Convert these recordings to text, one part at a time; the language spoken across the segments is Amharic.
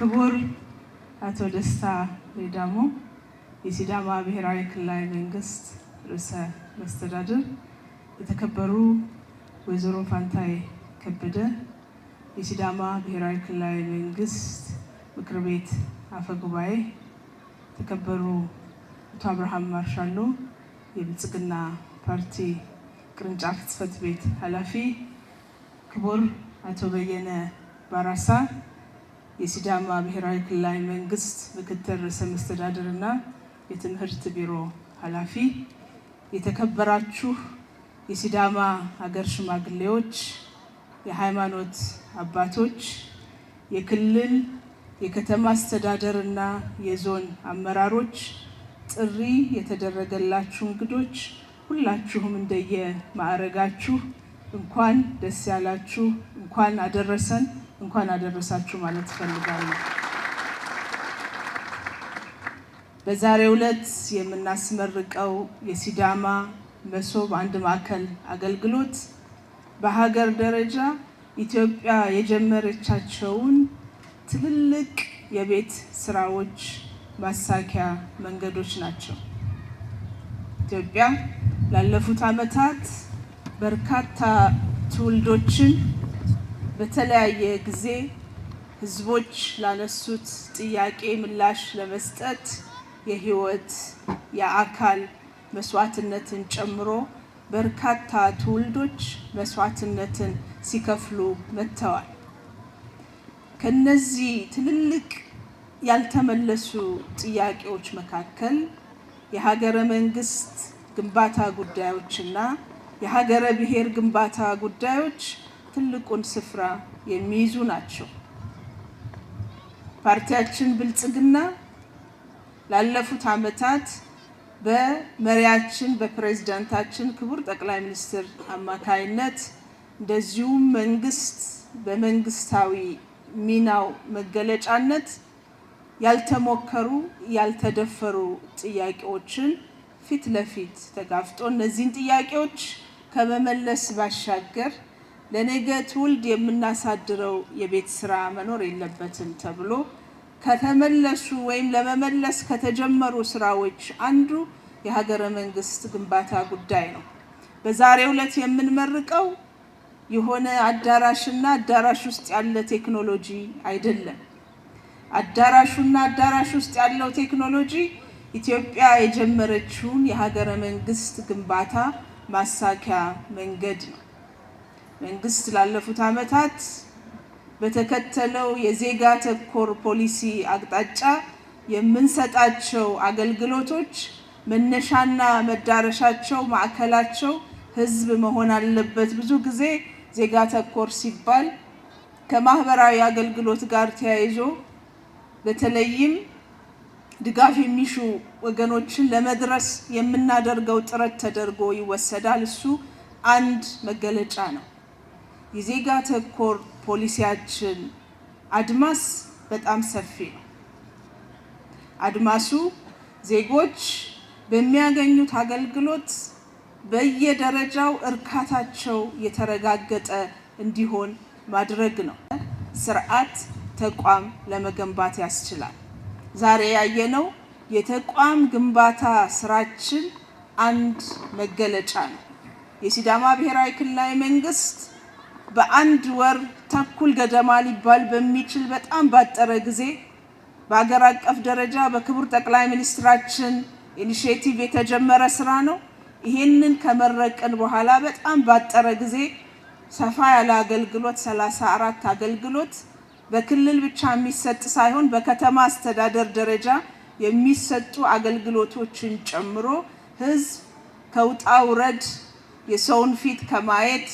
ክቡር አቶ ደስታ ሌዳሞ የሲዳማ ብሔራዊ ክልላዊ መንግስት ርዕሰ መስተዳድር፣ የተከበሩ ወይዘሮ ፋንታይ ከበደ የሲዳማ ብሔራዊ ክልላዊ መንግስት ምክር ቤት አፈ ጉባኤ፣ የተከበሩ አቶ አብርሃም ማርሻሎ የብልጽግና ፓርቲ ቅርንጫፍ ጽሕፈት ቤት ኃላፊ፣ ክቡር አቶ በየነ ባራሳ የሲዳማ ብሔራዊ ክልላዊ መንግስት ምክትል ርዕሰ መስተዳድርና የትምህርት ቢሮ ኃላፊ፣ የተከበራችሁ የሲዳማ ሀገር ሽማግሌዎች፣ የሃይማኖት አባቶች፣ የክልል የከተማ አስተዳደርና የዞን አመራሮች፣ ጥሪ የተደረገላችሁ እንግዶች፣ ሁላችሁም እንደየ ማዕረጋችሁ እንኳን ደስ ያላችሁ፣ እንኳን አደረሰን፣ እንኳን አደረሳችሁ ማለት እፈልጋለሁ። በዛሬው ዕለት የምናስመርቀው የሲዳማ መሶብ አንድ ማዕከል አገልግሎት በሀገር ደረጃ ኢትዮጵያ የጀመረቻቸውን ትልልቅ የቤት ስራዎች ማሳኪያ መንገዶች ናቸው። ኢትዮጵያ ላለፉት ዓመታት በርካታ ትውልዶችን በተለያየ ጊዜ ህዝቦች ላነሱት ጥያቄ ምላሽ ለመስጠት የህይወት የአካል መስዋዕትነትን ጨምሮ በርካታ ትውልዶች መስዋዕትነትን ሲከፍሉ መጥተዋል። ከነዚህ ትልልቅ ያልተመለሱ ጥያቄዎች መካከል የሀገረ መንግስት ግንባታ ጉዳዮችና የሀገረ ብሔር ግንባታ ጉዳዮች ትልቁን ስፍራ የሚይዙ ናቸው። ፓርቲያችን ብልጽግና ላለፉት ዓመታት በመሪያችን በፕሬዝዳንታችን ክቡር ጠቅላይ ሚኒስትር አማካይነት እንደዚሁም መንግስት በመንግስታዊ ሚናው መገለጫነት ያልተሞከሩ ያልተደፈሩ ጥያቄዎችን ፊት ለፊት ተጋፍጦ እነዚህን ጥያቄዎች ከመመለስ ባሻገር ለነገ ትውልድ የምናሳድረው የቤት ስራ መኖር የለበትም ተብሎ ከተመለሱ ወይም ለመመለስ ከተጀመሩ ስራዎች አንዱ የሀገረ መንግስት ግንባታ ጉዳይ ነው። በዛሬው ዕለት የምንመርቀው የሆነ አዳራሽና አዳራሽ ውስጥ ያለ ቴክኖሎጂ አይደለም። አዳራሹና አዳራሽ ውስጥ ያለው ቴክኖሎጂ ኢትዮጵያ የጀመረችውን የሀገረ መንግስት ግንባታ ማሳኪያ መንገድ ነው። መንግስት ላለፉት ዓመታት በተከተለው የዜጋ ተኮር ፖሊሲ አቅጣጫ የምንሰጣቸው አገልግሎቶች መነሻና መዳረሻቸው ማዕከላቸው ህዝብ መሆን አለበት። ብዙ ጊዜ ዜጋ ተኮር ሲባል ከማህበራዊ አገልግሎት ጋር ተያይዞ በተለይም ድጋፍ የሚሹ ወገኖችን ለመድረስ የምናደርገው ጥረት ተደርጎ ይወሰዳል። እሱ አንድ መገለጫ ነው። የዜጋ ተኮር ፖሊሲያችን አድማስ በጣም ሰፊ ነው። አድማሱ ዜጎች በሚያገኙት አገልግሎት በየደረጃው እርካታቸው የተረጋገጠ እንዲሆን ማድረግ ነው። ስርዓት ተቋም ለመገንባት ያስችላል። ዛሬ ያየነው የተቋም ግንባታ ስራችን አንድ መገለጫ ነው። የሲዳማ ብሔራዊ ክልላዊ መንግስት በአንድ ወር ተኩል ገደማ ሊባል በሚችል በጣም ባጠረ ጊዜ በአገር አቀፍ ደረጃ በክቡር ጠቅላይ ሚኒስትራችን ኢኒሼቲቭ የተጀመረ ስራ ነው። ይሄንን ከመረቅን በኋላ በጣም ባጠረ ጊዜ ሰፋ ያለ አገልግሎት 34 አገልግሎት በክልል ብቻ የሚሰጥ ሳይሆን በከተማ አስተዳደር ደረጃ የሚሰጡ አገልግሎቶችን ጨምሮ ህዝብ ከውጣ ውረድ የሰውን ፊት ከማየት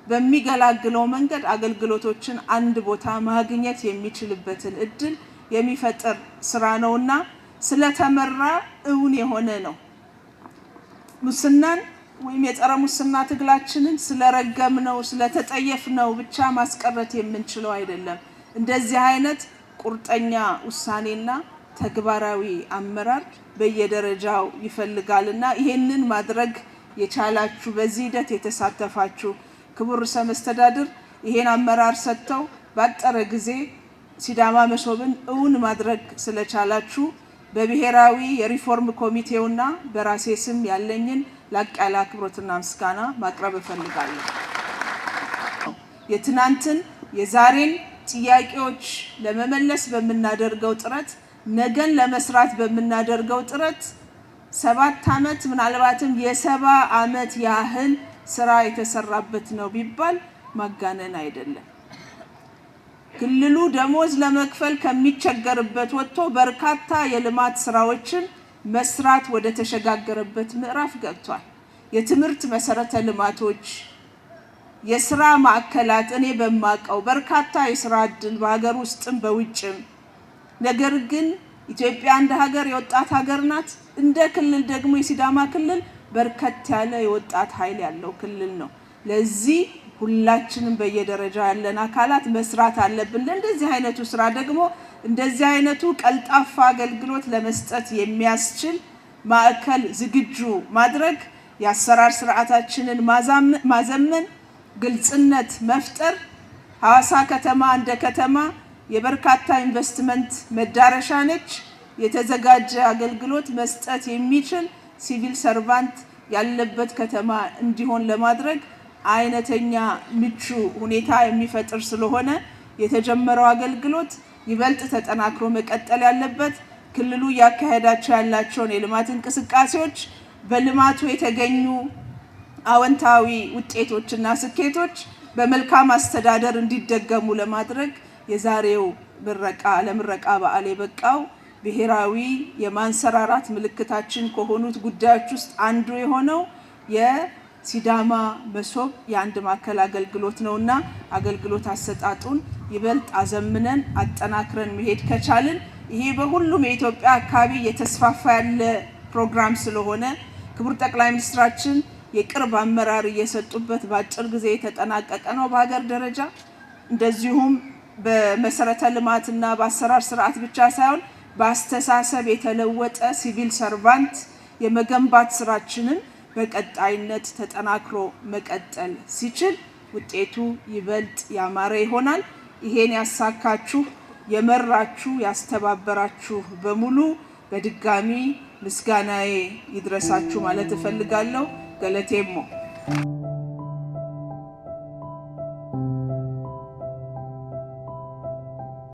በሚገላግለው መንገድ አገልግሎቶችን አንድ ቦታ ማግኘት የሚችልበትን እድል የሚፈጥር ስራ ነውና ስለተመራ እውን የሆነ ነው። ሙስናን ወይም የጸረ ሙስና ትግላችንን ስለረገምነው ስለተጠየፍነው ብቻ ማስቀረት የምንችለው አይደለም። እንደዚህ አይነት ቁርጠኛ ውሳኔና ተግባራዊ አመራር በየደረጃው ይፈልጋልና ይሄንን ማድረግ የቻላችሁ በዚህ ሂደት የተሳተፋችሁ ክቡር ርዕሰ መስተዳድር ይሄን አመራር ሰጥተው ባጠረ ጊዜ ሲዳማ መሶብን እውን ማድረግ ስለቻላችሁ በብሔራዊ የሪፎርም ኮሚቴውና በራሴ ስም ያለኝን ላቅ ያለ አክብሮትና ምስጋና ማቅረብ እፈልጋለሁ። የትናንትን የዛሬን ጥያቄዎች ለመመለስ በመናደርገው ጥረት ነገን ለመስራት በመናደርገው ጥረት 7 ዓመት ምናልባትም የ70 ዓመት ያህል ስራ የተሰራበት ነው ቢባል ማጋነን አይደለም። ክልሉ ደሞዝ ለመክፈል ከሚቸገርበት ወጥቶ በርካታ የልማት ስራዎችን መስራት ወደ ተሸጋገረበት ምዕራፍ ገብቷል። የትምህርት መሰረተ ልማቶች፣ የስራ ማዕከላት እኔ በማቀው በርካታ የስራ እድል በሀገር ውስጥም በውጭም። ነገር ግን ኢትዮጵያ እንደ ሀገር የወጣት ሀገር ናት። እንደ ክልል ደግሞ የሲዳማ ክልል በርከት ያለ የወጣት ኃይል ያለው ክልል ነው። ለዚህ ሁላችንም በየደረጃው ያለን አካላት መስራት አለብን። ለእንደዚህ አይነቱ ስራ ደግሞ እንደዚህ አይነቱ ቀልጣፋ አገልግሎት ለመስጠት የሚያስችል ማዕከል ዝግጁ ማድረግ፣ የአሰራር ስርዓታችንን ማዘመን፣ ግልጽነት መፍጠር፣ ሐዋሳ ከተማ እንደ ከተማ የበርካታ ኢንቨስትመንት መዳረሻ ነች። የተዘጋጀ አገልግሎት መስጠት የሚችል ሲቪል ሰርቫንት ያለበት ከተማ እንዲሆን ለማድረግ አይነተኛ ምቹ ሁኔታ የሚፈጥር ስለሆነ የተጀመረው አገልግሎት ይበልጥ ተጠናክሮ መቀጠል ያለበት፣ ክልሉ ያካሄዳቸው ያላቸውን የልማት እንቅስቃሴዎች በልማቱ የተገኙ አዎንታዊ ውጤቶችና ስኬቶች በመልካም አስተዳደር እንዲደገሙ ለማድረግ የዛሬው ለምረቃ በዓል የበቃው ብሔራዊ የማንሰራራት ምልክታችን ከሆኑት ጉዳዮች ውስጥ አንዱ የሆነው የሲዳማ መሶብ የአንድ ማዕከል አገልግሎት ነውና አገልግሎት አሰጣጡን ይበልጥ አዘምነን አጠናክረን መሄድ ከቻልን ይሄ በሁሉም የኢትዮጵያ አካባቢ የተስፋፋ ያለ ፕሮግራም ስለሆነ ክቡር ጠቅላይ ሚኒስትራችን የቅርብ አመራር እየሰጡበት በአጭር ጊዜ የተጠናቀቀ ነው በሀገር ደረጃ። እንደዚሁም በመሰረተ ልማትና በአሰራር ስርዓት ብቻ ሳይሆን በአስተሳሰብ የተለወጠ ሲቪል ሰርቫንት የመገንባት ስራችንን በቀጣይነት ተጠናክሮ መቀጠል ሲችል ውጤቱ ይበልጥ ያማረ ይሆናል። ይሄን ያሳካችሁ የመራችሁ ያስተባበራችሁ በሙሉ በድጋሚ ምስጋናዬ ይድረሳችሁ ማለት እፈልጋለሁ። ገለቴሞ